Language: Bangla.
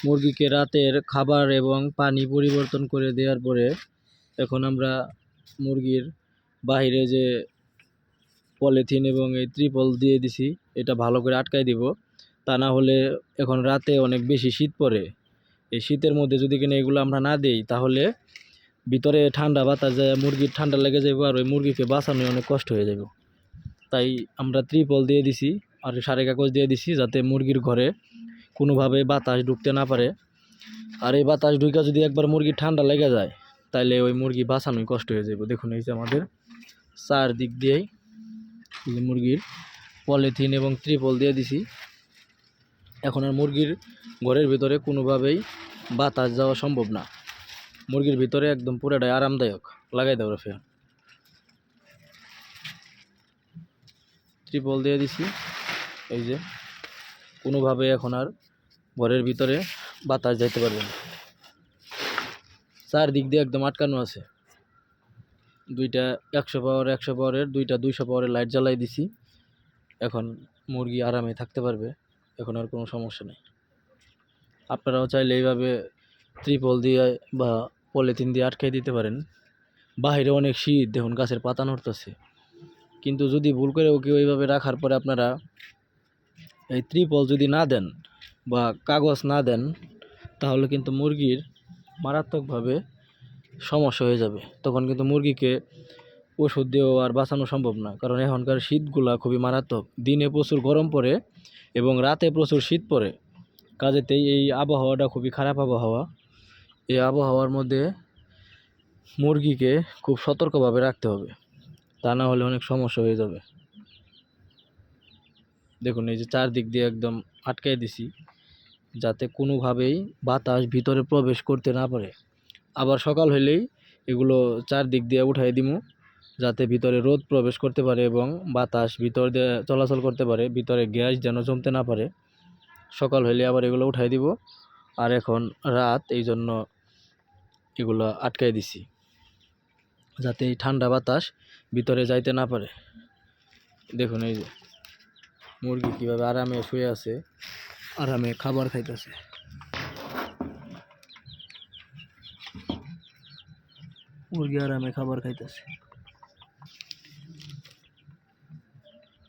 মুরগিকে রাতের খাবার এবং পানি পরিবর্তন করে দেওয়ার পরে এখন আমরা মুরগির বাহিরে যে পলিথিন এবং এই ত্রিপল দিয়ে দিছি, এটা ভালো করে আটকাই দিব। তা না হলে এখন রাতে অনেক বেশি শীত পড়ে। এই শীতের মধ্যে যদি কিনা এগুলো আমরা না দিই, তাহলে ভিতরে ঠান্ডা বাতাস যায়, মুরগির ঠান্ডা লেগে যাবে, আর ওই মুরগিকে বাঁচানো অনেক কষ্ট হয়ে যাবে। তাই আমরা ত্রিপল দিয়ে দিছি আর সারে কাগজ দিয়ে দিছি, যাতে মুরগির ঘরে কোনোভাবে বাতাস ঢুকতে না পারে। আর এই বাতাস ঢুকে যদি একবার মুরগির ঠান্ডা লেগে যায়, তাহলে ওই মুরগি বাঁচানোই কষ্ট হয়ে যাবে। দেখুন, এই যে আমাদের চারদিক দিয়েই মুরগির পলিথিন এবং ত্রিপল দিয়ে দিছি। এখন আর মুরগির ঘরের ভিতরে কোনোভাবেই বাতাস যাওয়া সম্ভব না। মুরগির ভিতরে একদম পুরোটাই আরামদায়ক। লাগাই দাও ফের ত্রিপল দিয়ে দিছি। এই যে কোনোভাবে এখন আর ঘরের ভিতরে বাতাস যাইতে পারবে না। চারদিক দিয়ে একদম আটকানো আছে। দুইটা 100 পাওয়ারের, দুইটা 200 পাওয়ারের লাইট জ্বালাই দিছি। এখন মুরগি আরামে থাকতে পারবে, এখন আর কোনো সমস্যা নেই। আপনারাও চাইলে এইভাবে ত্রিপল দিয়ে বা পলিথিন দিয়ে আটকাই দিতে পারেন। বাহিরে অনেক শীত, দেখুন গাছের পাতা নড়তেছে, কিন্তু যদি ভুল করে কেউ এইভাবে রাখার পরে আপনারা এই ত্রিপল যদি না দেন বা কাগজ না দেন, তাহলে কিন্তু মুরগির মারাত্মকভাবে সমস্যা হয়ে যাবে। তখন কিন্তু মুরগিকে ওষুধ দিয়েও আর বাঁচানো সম্ভব না, কারণ এখনকার শীতগুলা খুবই মারাত্মক। দিনে প্রচুর গরম পড়ে এবং রাতে প্রচুর শীত পড়ে। কাজেতেই এই আবহাওয়াটা খুবই খারাপ আবহাওয়া। এই আবহাওয়ার মধ্যে মুরগিকে খুব সতর্কভাবে রাখতে হবে, তা না হলে অনেক সমস্যা হয়ে যাবে। দেখুন, এই যে চারদিক দিয়ে একদম আটকাই দিছি, যাতে কোনোভাবেই বাতাস ভিতরে প্রবেশ করতে না পারে। আবার সকাল হলেই এগুলো চারদিক দিয়ে উঠাই দিমু, যাতে ভিতরে রোদ প্রবেশ করতে পারে এবং বাতাস ভিতর দিয়ে চলাচল করতে পারে, ভিতরে গ্যাস যেন জমতে না পারে। সকাল হলে আবার এগুলো উঠাই দিব। আর এখন রাত, এই জন্য এগুলো আটকাই দিছি, যাতে এই ঠান্ডা বাতাস ভিতরে যাইতে না পারে। দেখুন, এই যে মুরগি কীভাবে আরামে শুয়ে আছে, আরামে খাবার খাইতেছে। মুরগি আরামে খাবার খাইতেছে।